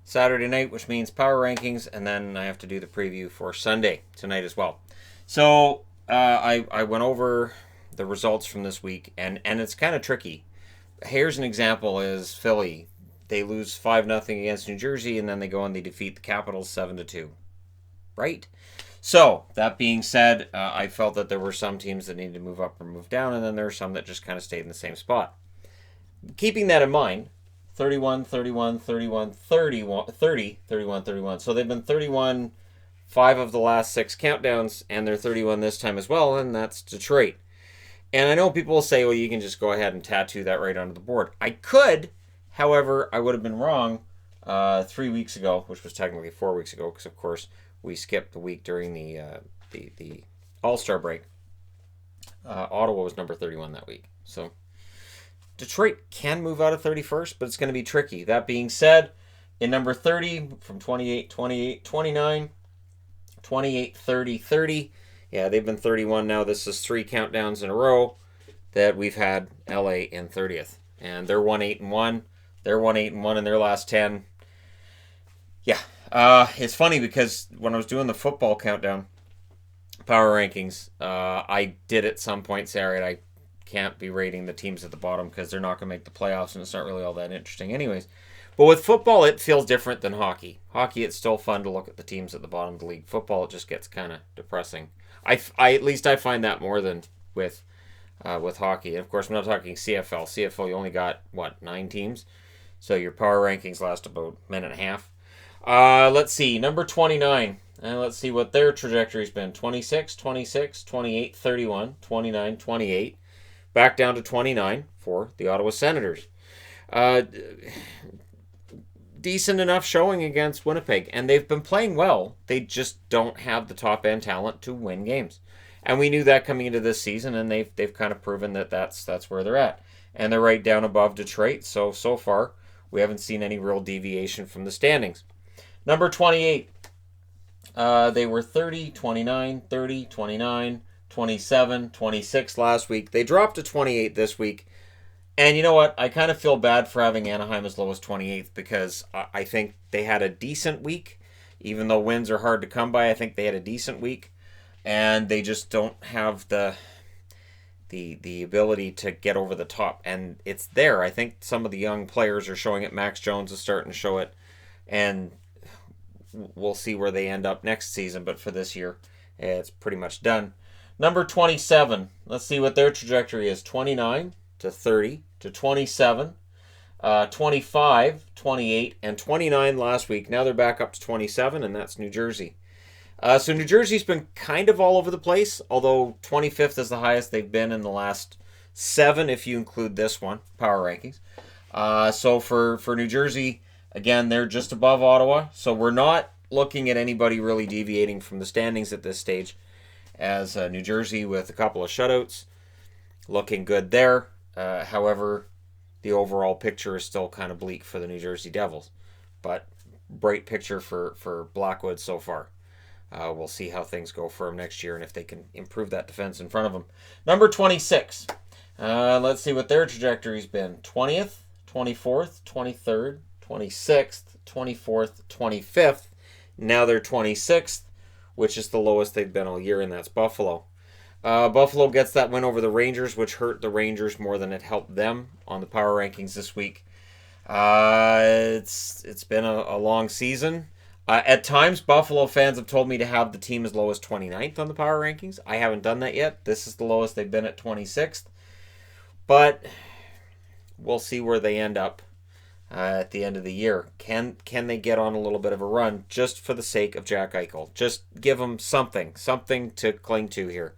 Saturday night, which means power rankings, and then I have to do the preview for Sunday tonight as well. So I went over the results from this week, and it's kind of tricky. Here's an example: is Philly. They lose 5-0 against New Jersey, and then they go and they defeat the Capitals 7-2. Right? So, that being said, I felt that there were some teams that needed to move up or move down, and then there were some that just kind of stayed in the same spot. Keeping that in mind, 31, 31, 31, 31, 30, 31, 31. So they've been 31 5 of the last 6 countdowns, and they're 31 this time as well, and that's Detroit. And I know people will say, well, you can just go ahead and tattoo that right onto the board. I could, however, I would have been wrong 3 weeks ago, which was technically 4 weeks ago, because, of course, we skipped the week during the All-Star break. Ottawa was number 31 that week. So Detroit can move out of 31st, but it's going to be tricky. That being said, in number 30, from 28, 28, 29, 28, 30, 30. Yeah, they've been 31 now. This is 3 countdowns in a row that we've had LA in 30th. And they're 1-8-1. They're 1-8-1 in their last 10. Yeah. It's funny because when I was doing the football countdown power rankings, I did at some point say, all right, I can't be rating the teams at the bottom because they're not going to make the playoffs and it's not really all that interesting anyways. But with football, it feels different than hockey. Hockey, it's still fun to look at the teams at the bottom of the league. Football, it just gets kind of depressing. I at least I find that more than with hockey. And of course, I'm not talking CFL. CFL, you only got, 9 teams? So your power rankings last about a minute and a half. Let's see, number 29. Let's see what their trajectory's been. 26, 26, 28, 31, 29, 28. Back down to 29 for the Ottawa Senators. Decent enough showing against Winnipeg, and they've been playing well. They just don't have the top-end talent to win games. And we knew that coming into this season, and they've kind of proven that that's where they're at. And they're right down above Detroit, so far we haven't seen any real deviation from the standings. Number 28, they were 30, 29, 30, 29, 27, 26 last week. They dropped to 28 this week. And you know what? I kind of feel bad for having Anaheim as low as 28th because I think they had a decent week. Even though wins are hard to come by, I think they had a decent week. And they just don't have the ability to get over the top. And it's there. I think some of the young players are showing it. Max Jones is starting to show it. And we'll see where they end up next season. But for this year, it's pretty much done. Number 27. Let's see what their trajectory is. 29 to 30 to 27, 25, 28, and 29 last week. Now they're back up to 27, and that's New Jersey. So New Jersey's been kind of all over the place, although 25th is the highest they've been in the last 7, if you include this one, power rankings. So for New Jersey, again, they're just above Ottawa, so we're not looking at anybody really deviating from the standings at this stage, as New Jersey with a couple of shutouts, looking good there. However, the overall picture is still kind of bleak for the New Jersey Devils. But bright picture for Blackwood so far. We'll see how things go for him next year and if they can improve that defense in front of him. Number 26. Let's see what their trajectory's been. 20th, 24th, 23rd, 26th, 24th, 25th. Now they're 26th, which is the lowest they've been all year, and that's Buffalo. Buffalo gets that win over the Rangers, which hurt the Rangers more than it helped them on the power rankings this week. It's been a long season. At times, Buffalo fans have told me to have the team as low as 29th on the power rankings. I haven't done that yet. This is the lowest they've been at 26th. But we'll see where they end up at the end of the year. Can they get on a little bit of a run just for the sake of Jack Eichel? Just give them something to cling to here.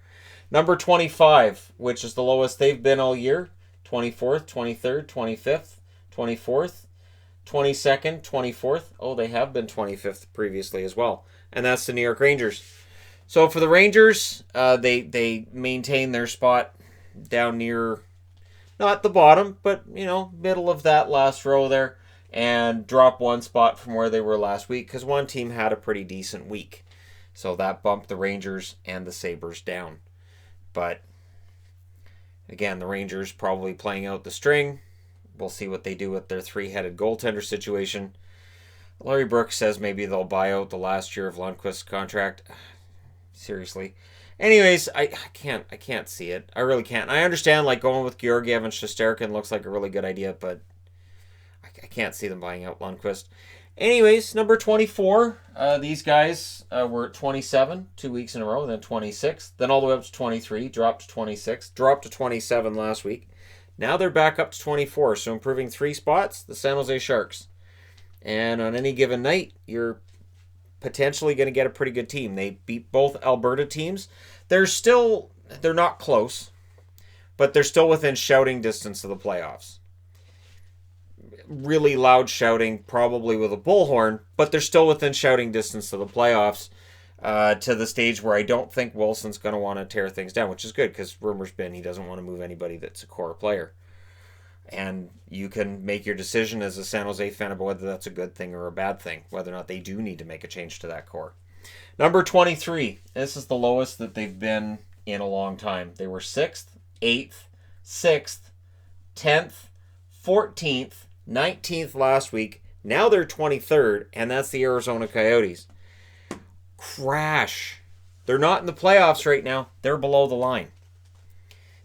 Number 25, which is the lowest they've been all year. 24th, 23rd, 25th, 24th, 22nd, 24th. Oh, they have been 25th previously as well. And that's the New York Rangers. So for the Rangers, they maintain their spot down near, not the bottom, but, middle of that last row there. And drop one spot from where they were last week because one team had a pretty decent week. So that bumped the Rangers and the Sabres down. But, again, the Rangers probably playing out the string. We'll see what they do with their 3-headed goaltender situation. Larry Brooks says maybe they'll buy out the last year of Lundqvist's contract. Seriously. Anyways, I can't see it. I really can't. I understand like going with Georgiev and Shesterkin looks like a really good idea, but I can't see them buying out Lundqvist. Anyways, number 24. These guys were at 27 2 weeks in a row, then 26, then all the way up to 23, dropped to 26, dropped to 27 last week. Now they're back up to 24, so improving 3 spots, the San Jose Sharks. And on any given night, you're potentially going to get a pretty good team. They beat both Alberta teams. They're not close, but they're still within shouting distance of the playoffs. Really loud shouting, probably with a bullhorn, but they're still within shouting distance of the playoffs, to the stage where I don't think Wilson's going to want to tear things down, which is good because rumors been he doesn't want to move anybody that's a core player. And you can make your decision as a San Jose fan about whether that's a good thing or a bad thing, whether or not they do need to make a change to that core. Number 23. This is the lowest that they've been in a long time. They were 6th, 8th, 6th, 10th, 14th, 19th last week. Now they're 23rd, and that's the Arizona Coyotes. Crash. They're not in the playoffs right now. They're below the line.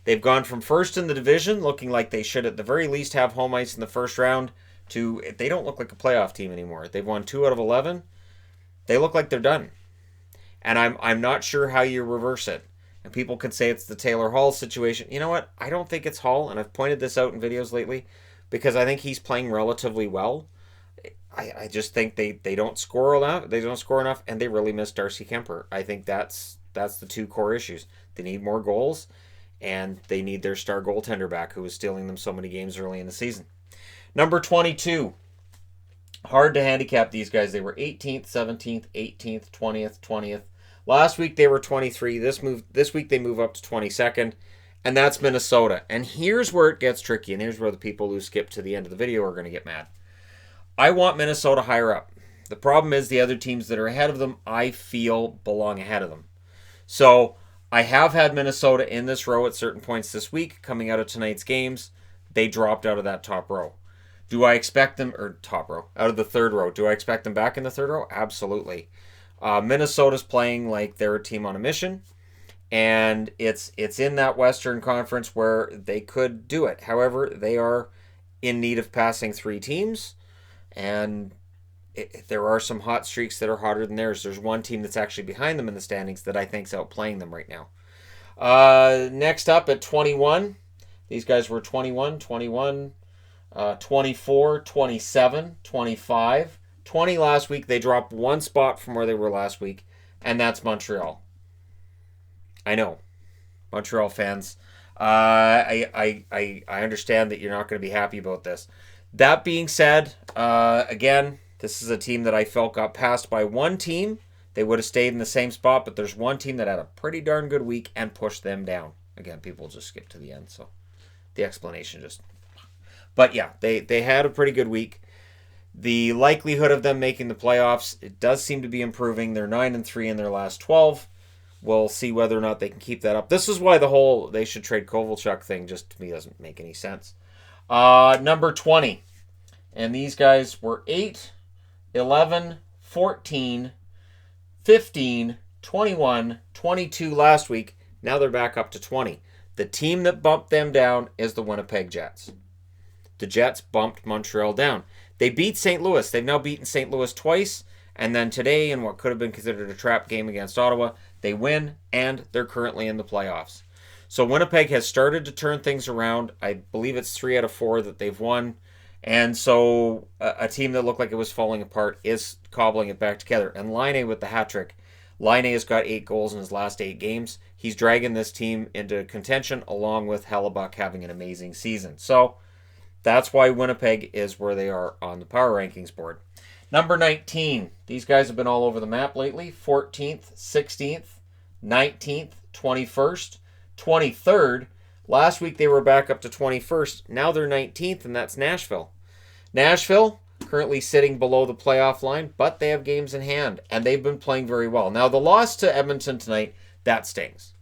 They've gone from first in the division, looking like they should at the very least have home ice in the first round, to they don't look like a playoff team anymore. They've won 2 out of 11. They look like they're done. And I'm not sure how you reverse it. And people could say it's the Taylor Hall situation. You know what? I don't think it's Hall, and I've pointed this out in videos lately, because I think he's playing relatively well. I just think they don't score enough. They don't score enough, and they really miss Darcy Kemper. I think that's the 2 core issues. They need more goals, and they need their star goaltender back, who was stealing them so many games early in the season. Number 22. Hard to handicap these guys. They were 18th, 17th, 18th, 20th, 20th. Last week they were 23. This week they move up to 22nd, and that's Minnesota. And here's where it gets tricky, and here's where the people who skip to the end of the video are going to get mad. I want Minnesota higher up. The problem is the other teams that are ahead of them, I feel, belong ahead of them. So I have had Minnesota in this row at certain points this week. Coming out of tonight's games, they dropped out of that top row. Do I expect them, or top row, out of the third row, do I expect them back in the third row? Absolutely. Minnesota's playing like they're a team on a mission, and it's in that Western Conference where they could do it. However, they are in need of passing 3 teams, and there are some hot streaks that are hotter than theirs. There's one team that's actually behind them in the standings that I think's outplaying them right now. Next up at 21, these guys were 21, 24, 27, 25, 20 last week. They dropped 1 spot from where they were last week, and that's Montreal. I know, Montreal fans. I understand that you're not going to be happy about this. That being said, again, this is a team that I felt got passed by one team. They would have stayed in the same spot, but there's one team that had a pretty darn good week and pushed them down. Again, people just skip to the end, so the explanation just... But yeah, they had a pretty good week. The likelihood of them making the playoffs, it does seem to be improving. They're 9-3 in their last 12. We'll see whether or not they can keep that up. This is why the whole they should trade Kovalchuk thing just to me doesn't make any sense. Number 20. And these guys were 8, 11, 14, 15, 21, 22 last week. Now they're back up to 20. The team that bumped them down is the Winnipeg Jets. The Jets bumped Montreal down. They beat St. Louis. They've now beaten St. Louis twice. And then today, in what could have been considered a trap game against Ottawa, they win, and they're currently in the playoffs. So Winnipeg has started to turn things around. I believe it's 3 out of 4 that they've won. And so a team that looked like it was falling apart is cobbling it back together. And Laine with the hat trick. Laine has got 8 goals in his last 8 games. He's dragging this team into contention, along with Hellebuck having an amazing season. So that's why Winnipeg is where they are on the power rankings board. Number 19. These guys have been all over the map lately. 14th, 16th, 19th, 21st, 23rd. Last week they were back up to 21st. Now they're 19th, and that's Nashville. Nashville, currently sitting below the playoff line, but they have games in hand, and they've been playing very well. Now, the loss to Edmonton tonight, that stings.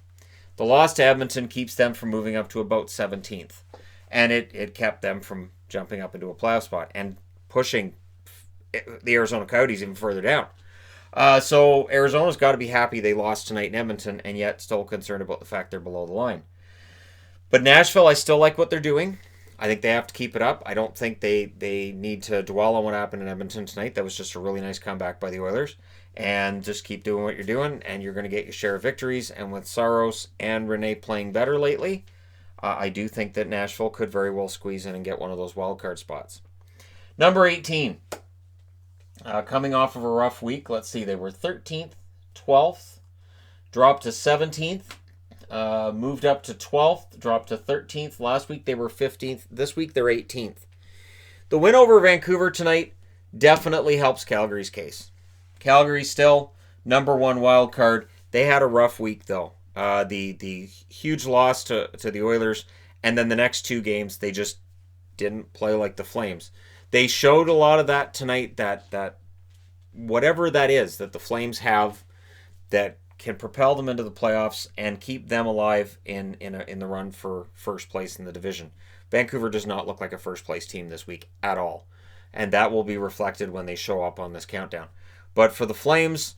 The loss to Edmonton keeps them from moving up to about 17th, and it kept them from jumping up into a playoff spot and pushing the Arizona Coyotes even further down. So Arizona's got to be happy they lost tonight in Edmonton, and yet still concerned about the fact they're below the line. But Nashville, I still like what they're doing. I think they have to keep it up. I don't think they need to dwell on what happened in Edmonton tonight. That was just a really nice comeback by the Oilers. And just keep doing what you're doing, and you're going to get your share of victories. And with Saros and Rene playing better lately, I do think that Nashville could very well squeeze in and get one of those wild card spots. Number 18. Coming off of a rough week. Let's see. They were 13th, 12th, dropped to 17th. Moved up to 12th, dropped to 13th. Last week they were 15th. This week they're 18th. The win over Vancouver tonight definitely helps Calgary's case. Calgary still number one wild card. They had a rough week though. The huge loss to the Oilers, and then the next two games they just didn't play like the Flames. They showed a lot of that tonight. That whatever that is that the Flames have that can propel them into the playoffs and keep them alive in the run for first place in the division. Vancouver does not look like a first place team this week at all, and that will be reflected when they show up on this countdown. But for the Flames,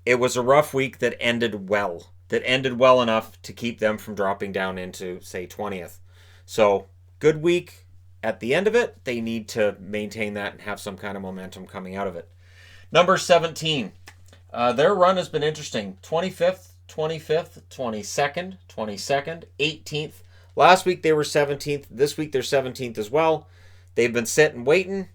it was a rough week that ended well enough to keep them from dropping down into, say, 20th. So, good week. At the end of it, they need to maintain that and have some kind of momentum coming out of it. Number 17. Their run has been interesting. 25th, 25th, 22nd, 22nd, 18th. Last week they were 17th. This week they're 17th as well. They've been sitting waiting.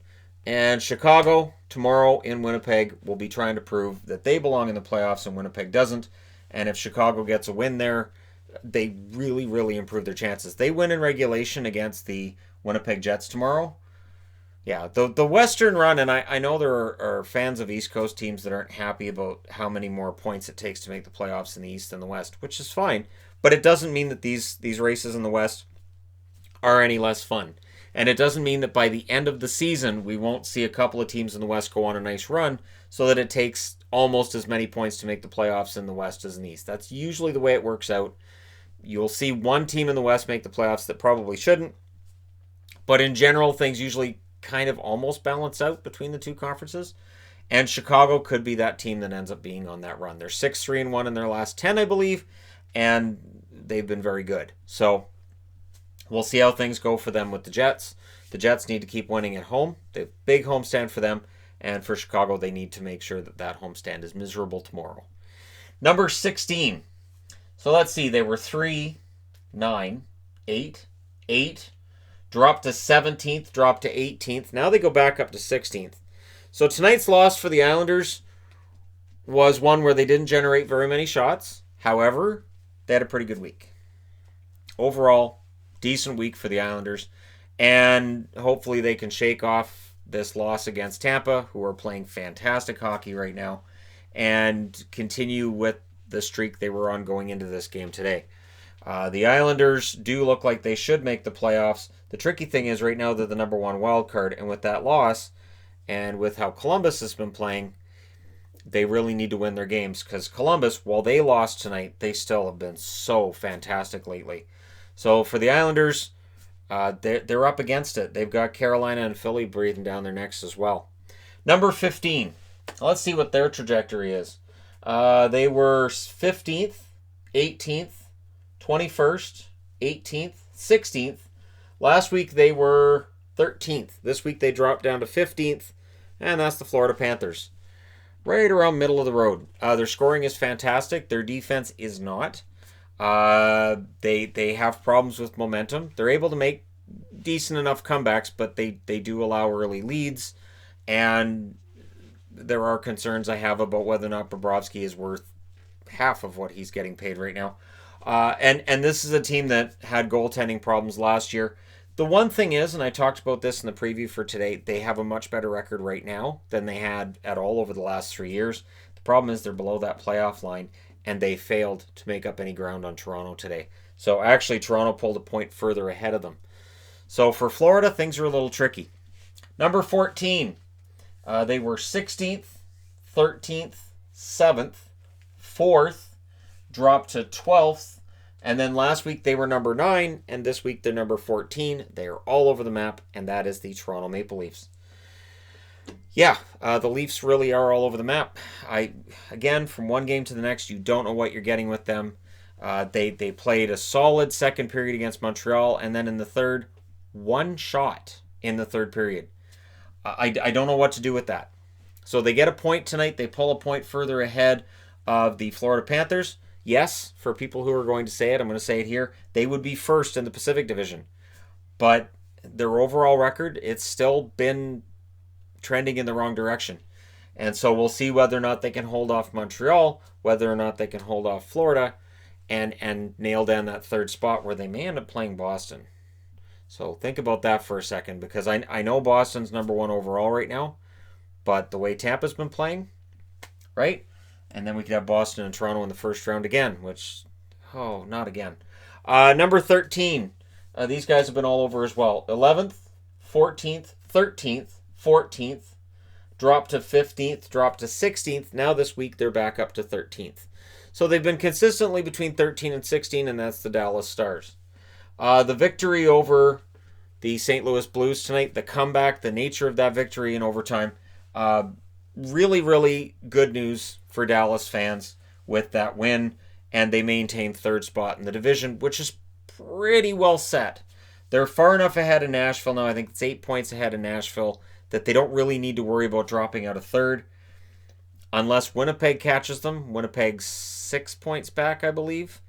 And Chicago, tomorrow in Winnipeg, will be trying to prove that they belong in the playoffs and Winnipeg doesn't. And if Chicago gets a win there, they really, really improve their chances. They win in regulation against the Winnipeg Jets tomorrow. Yeah, the Western run, and I know there are fans of East Coast teams that aren't happy about how many more points it takes to make the playoffs in the East and the West, which is fine. But it doesn't mean that these races in the West are any less fun. And it doesn't mean that by the end of the season, we won't see a couple of teams in the West go on a nice run so that it takes almost as many points to make the playoffs in the West as in the East. That's usually the way it works out. You'll see one team in the West make the playoffs that probably shouldn't. But in general, things usually kind of almost balance out between the two conferences. And Chicago could be that team that ends up being on that run. They're 6-3-1 in their last 10, I believe. And they've been very good. So we'll see how things go for them with the Jets. The Jets need to keep winning at home. They have a big homestand for them. And for Chicago, they need to make sure that that homestand is miserable tomorrow. Number 16. So let's see. They were 3, 9, 8, 8. Dropped to 17th, dropped to 18th. Now they go back up to 16th. So tonight's loss for the Islanders was one where they didn't generate very many shots. However, they had a pretty good week. Overall, decent week for the Islanders. And hopefully they can shake off this loss against Tampa, who are playing fantastic hockey right now, and continue with the streak they were on going into this game today. The Islanders do look like they should make the playoffs. The tricky thing is right now they're the number one wild card, and with that loss, and with how Columbus has been playing, they really need to win their games, because Columbus, while they lost tonight, they still have been so fantastic lately. So for the Islanders, they're up against it. They've got Carolina and Philly breathing down their necks as well. Number 15. Let's see what their trajectory is. They were 15th, 18th, 21st, 18th, 16th. Last week they were 13th. This week they dropped down to 15th, and that's the Florida Panthers. Right around middle of the road. Their scoring is fantastic. Their defense is not. They have problems with momentum. They're able to make decent enough comebacks, but they do allow early leads, and there are concerns I have about whether or not Bobrovsky is worth half of what he's getting paid right now. And this is a team that had goaltending problems last year. The one thing is, and I talked about this in the preview for today, they have a much better record right now than they had at all over the last 3 years. The problem is they're below that playoff line, and they failed to make up any ground on Toronto today. So actually, Toronto pulled a point further ahead of them. So for Florida, things are a little tricky. Number 14, they were 16th, 13th, 7th, 4th, dropped to 12th, and then last week they were number 9, and this week they're number 14. They are all over the map, and that is the Toronto Maple Leafs. The Leafs really are all over the map. Again, from one game to the next, you don't know what you're getting with them. They played a solid second period against Montreal, and then in the third, one shot in the third period. I don't know what to do with that. So they get a point tonight. They pull a point further ahead of the Florida Panthers. Yes, for people who are going to say it, I'm going to say it here. They would be first in the Pacific Division. But their overall record, it's still been trending in the wrong direction. And so we'll see whether or not they can hold off Montreal, whether or not they can hold off Florida, and nail down that third spot where they may end up playing Boston. So think about that for a second, because I know Boston's number one overall right now, but the way Tampa's been playing, right? And then we could have Boston and Toronto in the first round again, which, not again. Number 13. These guys have been all over as well. 11th, 14th, 13th, 14th, dropped to 15th, dropped to 16th. Now this week they're back up to 13th. So they've been consistently between 13 and 16, and that's the Dallas Stars. The victory over the St. Louis Blues tonight, the comeback, the nature of that victory in overtime, really, really good news for Dallas fans with that win, and they maintain third spot in the division, which is pretty well set. They're far enough ahead of Nashville now. I think it's 8 points ahead of Nashville that they don't really need to worry about dropping out of third unless Winnipeg catches them. Winnipeg's 6 points back, I believe.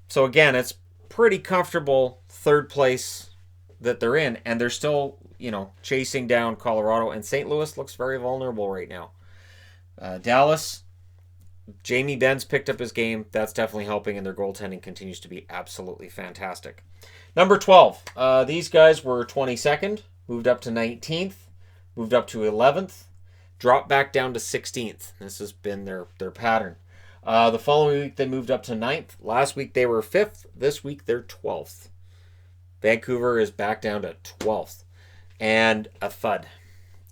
So again, it's pretty comfortable third place that they're in, and they're still, chasing down Colorado, and St. Louis looks very vulnerable right now. Dallas, Jamie Benz picked up his game. That's definitely helping, and their goaltending continues to be absolutely fantastic. Number 12. These guys were 22nd, moved up to 19th, moved up to 11th, dropped back down to 16th. This has been their pattern. The following week, they moved up to 9th. Last week, they were 5th. This week, they're 12th. Vancouver is back down to 12th. And a thud.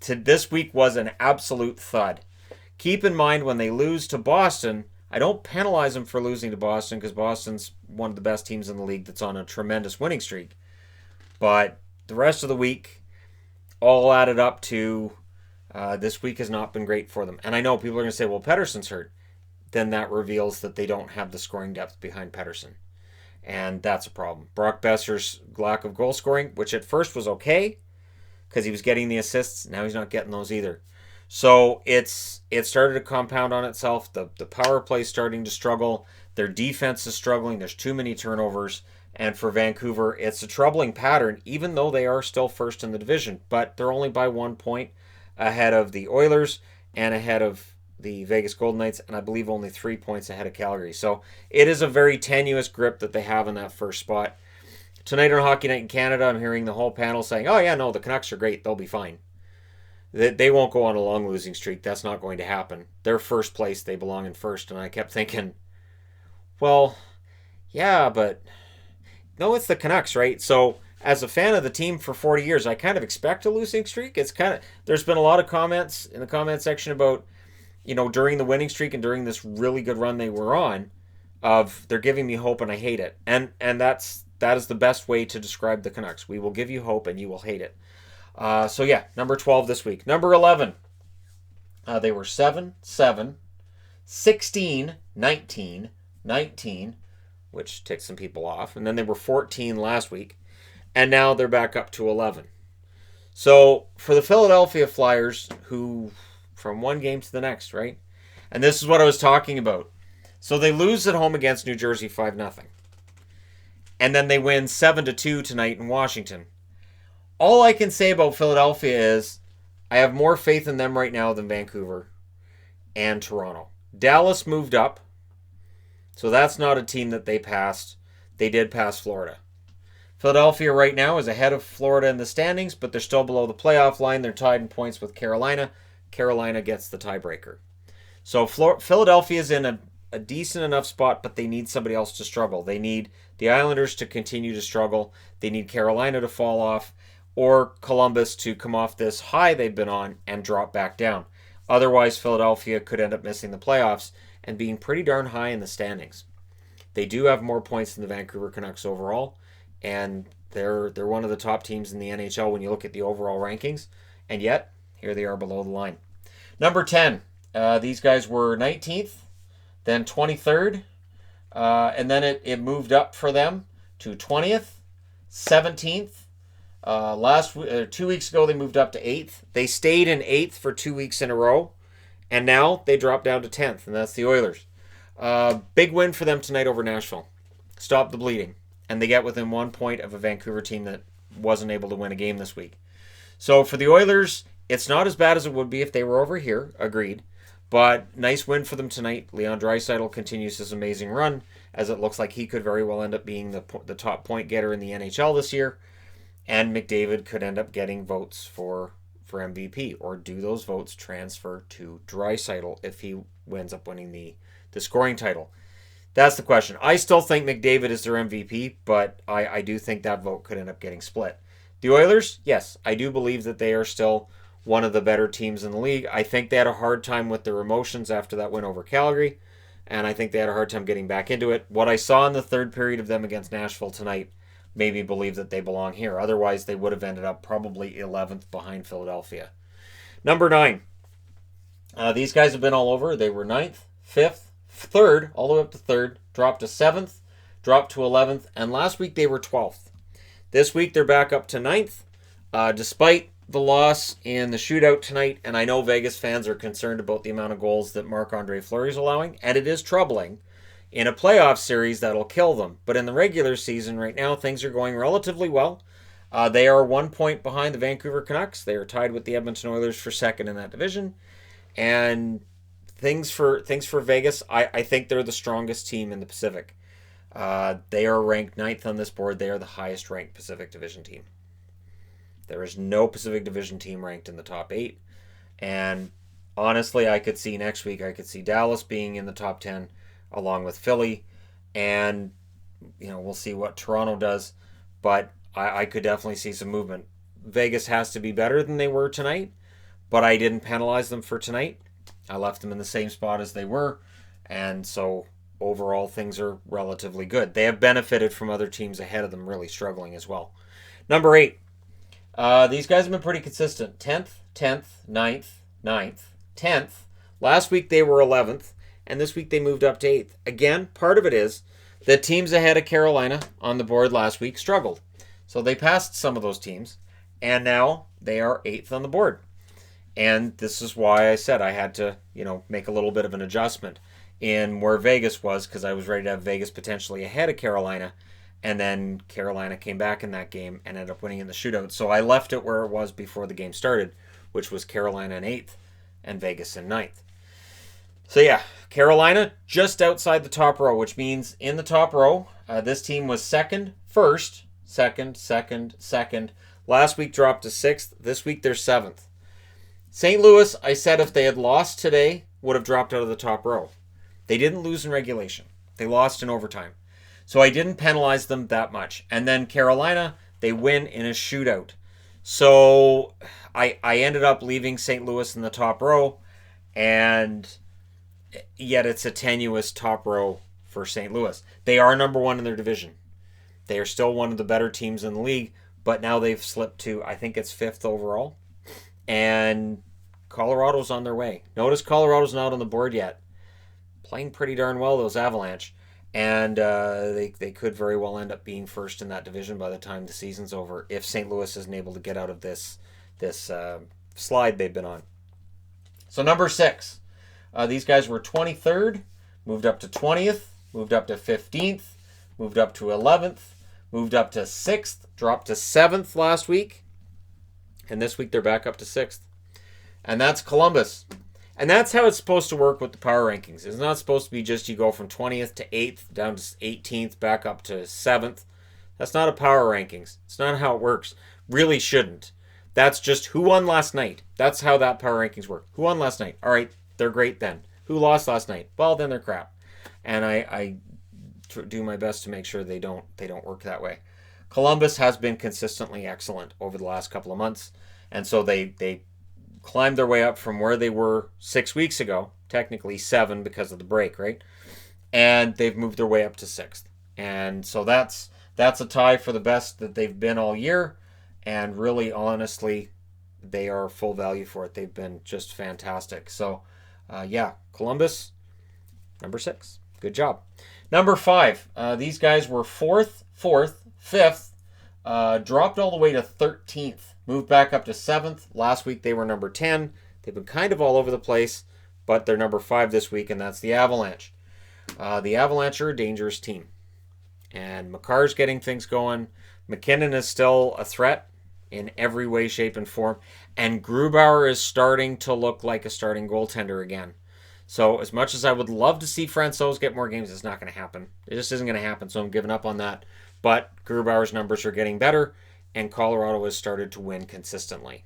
This week was an absolute thud. Keep in mind, when they lose to Boston, I don't penalize them for losing to Boston, because Boston's one of the best teams in the league that's on a tremendous winning streak. But the rest of the week all added up to this week has not been great for them. And I know people are going to say, well, Pettersson's hurt. Then that reveals that they don't have the scoring depth behind Pettersson. And that's a problem. Brock Besser's lack of goal scoring, which at first was okay, because he was getting the assists. Now he's not getting those either. So it started to compound on itself. The power play is starting to struggle. Their defense is struggling. There's too many turnovers. And for Vancouver, it's a troubling pattern, even though they are still first in the division. But they're only by 1 point ahead of the Oilers and ahead of the Vegas Golden Knights, and I believe only 3 points ahead of Calgary. So it is a very tenuous grip that they have in that first spot. Tonight on Hockey Night in Canada, I'm hearing the whole panel saying, oh yeah, no, the Canucks are great. They'll be fine. They won't go on a long losing streak. That's not going to happen. They're first place. They belong in first. And I kept thinking, well, yeah, but no, it's the Canucks, right? So as a fan of the team for 40 years, I kind of expect a losing streak. There's been a lot of comments in the comment section about, during the winning streak and during this really good run they were on, of they're giving me hope and I hate it. And that is the best way to describe the Canucks. We will give you hope and you will hate it. Number 12 this week. Number 11. They were 7, 16, 19, 19, which ticked some people off. And then they were 14 last week. And now they're back up to 11. So for the Philadelphia Flyers, who from one game to the next, right? And this is what I was talking about. So they lose at home against New Jersey 5-0. And then they win 7-2 tonight in Washington. All I can say about Philadelphia is I have more faith in them right now than Vancouver and Toronto. Dallas moved up, so that's not a team that they passed. They did pass Florida. Philadelphia right now is ahead of Florida in the standings, but they're still below the playoff line. They're tied in points with Carolina. Carolina gets the tiebreaker. So Philadelphia is in a decent enough spot, but they need somebody else to struggle. They need the Islanders to continue to struggle. They need Carolina to fall off, or Columbus to come off this high they've been on and drop back down. Otherwise, Philadelphia could end up missing the playoffs and being pretty darn high in the standings. They do have more points than the Vancouver Canucks overall, and they're one of the top teams in the NHL when you look at the overall rankings, and yet Here they are below the line. Number 10, these guys were 19th, then 23rd, and then it moved up for them to 20th, 17th. 2 weeks ago, they moved up to 8th. They stayed in 8th for 2 weeks in a row, and now they dropped down to 10th, and that's the Oilers. Big win for them tonight over Nashville. Stop the bleeding. And they get within 1 point of a Vancouver team that wasn't able to win a game this week. So for the Oilers, it's not as bad as it would be if they were over here, agreed. But nice win for them tonight. Leon Draisaitl continues his amazing run, as it looks like he could very well end up being the top point getter in the NHL this year. And McDavid could end up getting votes for MVP, or do those votes transfer to Draisaitl if he ends up winning the scoring title? That's the question. I still think McDavid is their MVP, but I do think that vote could end up getting split. The Oilers, yes, I do believe that they are still one of the better teams in the league. I think they had a hard time with their emotions after that win over Calgary, and I think they had a hard time getting back into it. What I saw in the third period of them against Nashville tonight made me believe that they belong here. Otherwise, they would have ended up probably 11th behind Philadelphia. Number 9. These guys have been all over. They were 9th, 5th, 3rd, all the way up to 3rd, dropped to 7th, dropped to 11th, and last week they were 12th. This week they're back up to 9th, despite the loss in the shootout tonight, and I know Vegas fans are concerned about the amount of goals that Marc-Andre Fleury is allowing, and it is troubling. In a playoff series, that'll kill them. But in the regular season right now, things are going relatively well. They are 1 point behind the Vancouver Canucks. They are tied with the Edmonton Oilers for second in that division. And things for Vegas, I think they're the strongest team in the Pacific. They are ranked 9th on this board. They are the highest ranked Pacific Division team. There is no Pacific Division team ranked in the top 8. And honestly, I could see next week, I could see Dallas being in the top 10 along with Philly. And, we'll see what Toronto does. But I could definitely see some movement. Vegas has to be better than they were tonight, but I didn't penalize them for tonight. I left them in the same spot as they were, and so overall things are relatively good. They have benefited from other teams ahead of them really struggling as well. Number 8. These guys have been pretty consistent. 10th, 10th, 9th, 9th, 10th. Last week they were 11th, and this week they moved up to 8th. Again, part of it is the teams ahead of Carolina on the board last week struggled. So they passed some of those teams, and now they are 8th on the board. And this is why I said I had to, make a little bit of an adjustment in where Vegas was, because I was ready to have Vegas potentially ahead of Carolina, and then Carolina came back in that game and ended up winning in the shootout. So I left it where it was before the game started, which was Carolina in 8th and Vegas in 9th. So yeah, Carolina just outside the top row, which means in the top row, this team was second, first, second. Last week dropped to 6th. This week they're 7th. St. Louis, I said if they had lost today, would have dropped out of the top row. They didn't lose in regulation. They lost in overtime. So I didn't penalize them that much. And then Carolina, they win in a shootout. So I ended up leaving St. Louis in the top row, and yet it's a tenuous top row for St. Louis. They are number 1 in their division. They are still one of the better teams in the league, but now they've slipped to, I think it's 5th overall. And Colorado's on their way. Notice Colorado's not on the board yet. Playing pretty darn well, those Avalanche. And they could very well end up being first in that division by the time the season's over, if St. Louis isn't able to get out of this slide they've been on. So number 6. These guys were 23rd, moved up to 20th, moved up to 15th, moved up to 11th, moved up to 6th, dropped to 7th last week. And this week they're back up to 6th. And that's Columbus. And that's how it's supposed to work with the power rankings. It's not supposed to be just you go from 20th to 8th, down to 18th, back up to 7th. That's not a power rankings. It's not how it works. Really shouldn't. That's just who won last night. That's how that power rankings work. Who won last night? All right, they're great then. Who lost last night? Well, then they're crap. And I do my best to make sure they don't work that way. Columbus has been consistently excellent over the last couple of months, and so they climbed their way up from where they were 6 weeks ago, technically 7 because of the break, right? And they've moved their way up to 6th. And so that's a tie for the best that they've been all year, and really, honestly, they are full value for it. They've been just fantastic. So, Columbus, number 6. Good job. Number 5, these guys were 4th, 5th, dropped all the way to 13th, moved back up to 7th. Last week they were number 10. They've been kind of all over the place, but they're number 5 this week, and that's the Avalanche. The Avalanche are a dangerous team. And Makar's getting things going. McKinnon is still a threat in every way, shape, and form. And Grubauer is starting to look like a starting goaltender again. So as much as I would love to see Francouz get more games, it's not going to happen. It just isn't going to happen, so I'm giving up on that. But Grubauer's numbers are getting better, and Colorado has started to win consistently.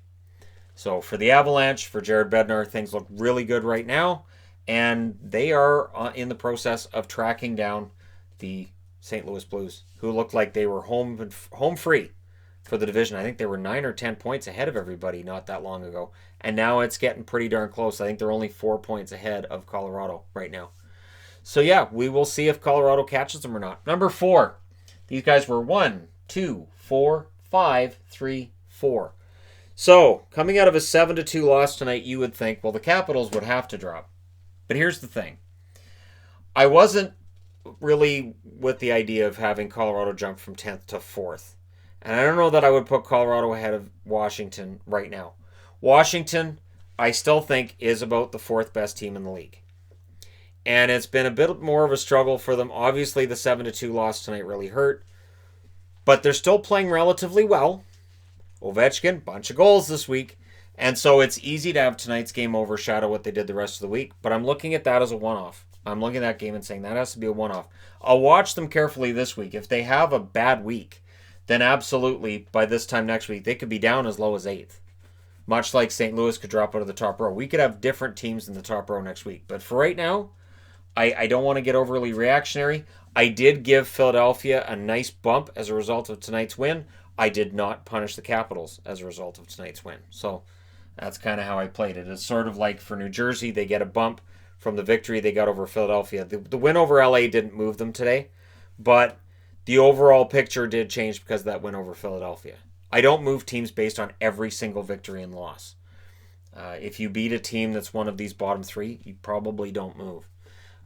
So for the Avalanche, for Jared Bednar, things look really good right now. And they are in the process of tracking down the St. Louis Blues, who looked like they were home free for the division. I think they were 9 or 10 points ahead of everybody not that long ago. And now it's getting pretty darn close. I think they're only 4 points ahead of Colorado right now. So yeah, we will see if Colorado catches them or not. Number 4. These guys were 1, 2, 4, 5, 3, 4. So, coming out of a 7-2 loss tonight, you would think, well, the Capitals would have to drop. But here's the thing. I wasn't really with the idea of having Colorado jump from 10th to 4th. And I don't know that I would put Colorado ahead of Washington right now. Washington, I still think, is about the 4th best team in the league. And it's been a bit more of a struggle for them. Obviously, the 7-2 loss tonight really hurt. But they're still playing relatively well. Ovechkin, bunch of goals this week. And so it's easy to have tonight's game overshadow what they did the rest of the week. But I'm looking at that as a one-off. I'm looking at that game and saying that has to be a one-off. I'll watch them carefully this week. If they have a bad week, then absolutely, by this time next week, they could be down as low as 8th. Much like St. Louis could drop out of the top row. We could have different teams in the top row next week. But for right now, I don't want to get overly reactionary. I did give Philadelphia a nice bump as a result of tonight's win. I did not punish the Capitals as a result of tonight's win. So that's kind of how I played it. It's sort of like for New Jersey, they get a bump from the victory they got over Philadelphia. The win over LA didn't move them today, but the overall picture did change because of that win over Philadelphia. I don't move teams based on every single victory and loss. If you beat a team that's one of these bottom 3, you probably don't move.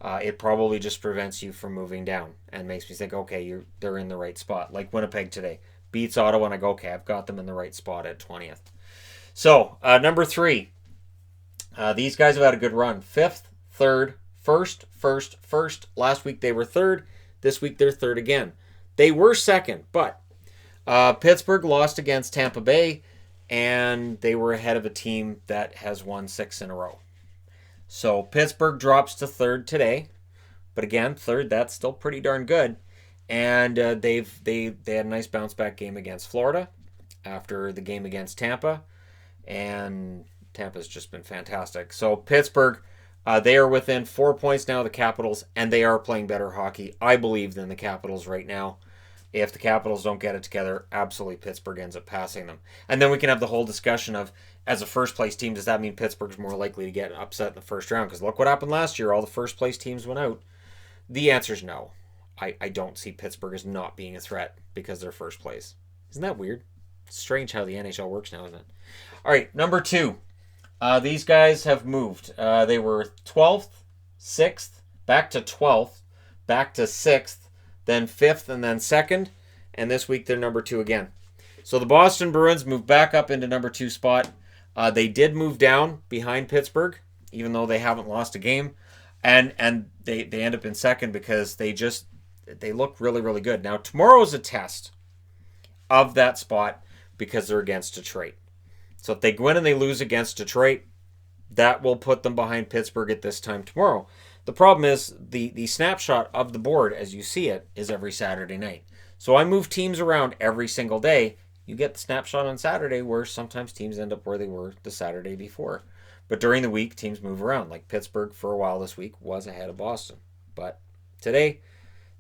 It probably just prevents you from moving down and makes me think, okay, they're in the right spot. Like Winnipeg today. Beats Ottawa, and I go, okay, I've got them in the right spot at 20th. So, number 3. These guys have had a good run. 5th, 3rd, 1st. Last week they were 3rd. This week they're 3rd again. They were 2nd, but Pittsburgh lost against Tampa Bay, and they were ahead of a team that has won 6 in a row. So Pittsburgh drops to 3rd today. But again, 3rd, that's still pretty darn good. And they had a nice bounce back game against Florida after the game against Tampa. And Tampa's just been fantastic. So Pittsburgh, they are within 4 points now of the Capitals, and they are playing better hockey, I believe, than the Capitals right now. If the Capitals don't get it together, absolutely Pittsburgh ends up passing them. And then we can have the whole discussion of, as a first-place team, does that mean Pittsburgh's more likely to get upset in the first round? Because look what happened last year. All the first-place teams went out. The answer is no. I don't see Pittsburgh as not being a threat because they're first place. Isn't that weird? It's strange how the NHL works now, isn't it? All right, number 2. These guys have moved. They were 12th, 6th, back to 12th, back to 6th, then 5th, and then 2nd. And this week they're number 2 again. So the Boston Bruins moved back up into number 2 spot. They did move down behind Pittsburgh, even though they haven't lost a game. And they end up in 2nd because they look really, really good. Now, tomorrow's a test of that spot because they're against Detroit. So if they win and they lose against Detroit, that will put them behind Pittsburgh at this time tomorrow. The problem is the snapshot of the board, as you see it, is every Saturday night. So I move teams around every single day. You get the snapshot on Saturday where sometimes teams end up where they were the Saturday before. But during the week, teams move around. Like Pittsburgh, for a while this week, was ahead of Boston. But today,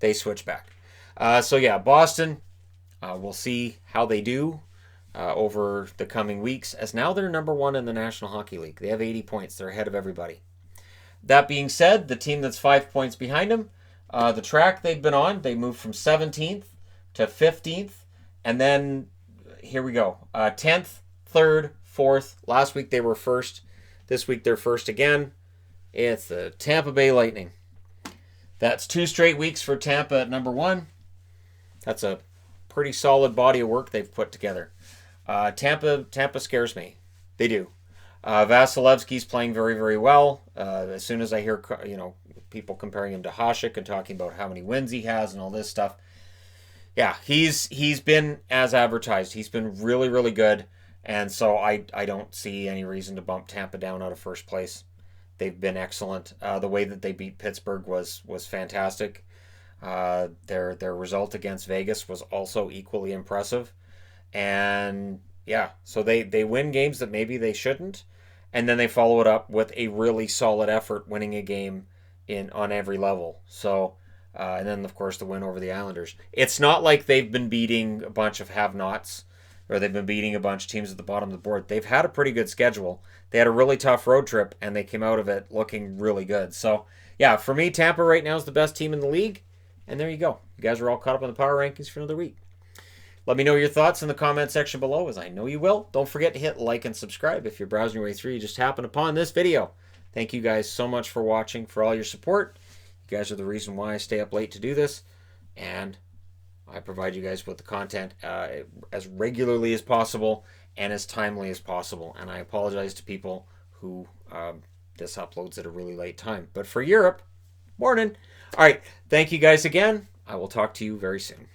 they switch back. Boston, we'll see how they do over the coming weeks, as now they're number 1 in the National Hockey League. They have 80 points. They're ahead of everybody. That being said, the team that's 5 points behind them, the track they've been on, they moved from 17th to 15th, and then, here we go, 10th, 3rd, fourth. Last week they were first. This week they're first again. It's the Tampa Bay Lightning. That's 2 straight weeks for Tampa at number 1. That's a pretty solid body of work they've put together. Tampa scares me. They do. Vasilevsky's playing very, very well. As soon as I hear people comparing him to Hasek and talking about how many wins he has and all this stuff, yeah, he's been as advertised. He's been really, really good, and so I don't see any reason to bump Tampa down out of first place. They've been excellent. The way that they beat Pittsburgh was fantastic. Their result against Vegas was also equally impressive. And yeah, so they win games that maybe they shouldn't, and then they follow it up with a really solid effort, winning a game on every level. So and then of course the win over the Islanders. It's not like they've been beating a bunch of have-nots, or they've been beating a bunch of teams at the bottom of the board. They've had a pretty good schedule. They had a really tough road trip, and they came out of it looking really good. So yeah, for me, Tampa right now is the best team in the league. And there you go. You guys are all caught up on the power rankings for another week. Let me know your thoughts in the comment section below, as I know you will. Don't forget to hit like and subscribe if you're browsing your way through. You just happened upon this video. Thank you guys so much for watching, for all your support. You guys are the reason why I stay up late to do this. And I provide you guys with the content as regularly as possible and as timely as possible. And I apologize to people who this uploads at a really late time. But for Europe, morning. All right. Thank you guys again. I will talk to you very soon.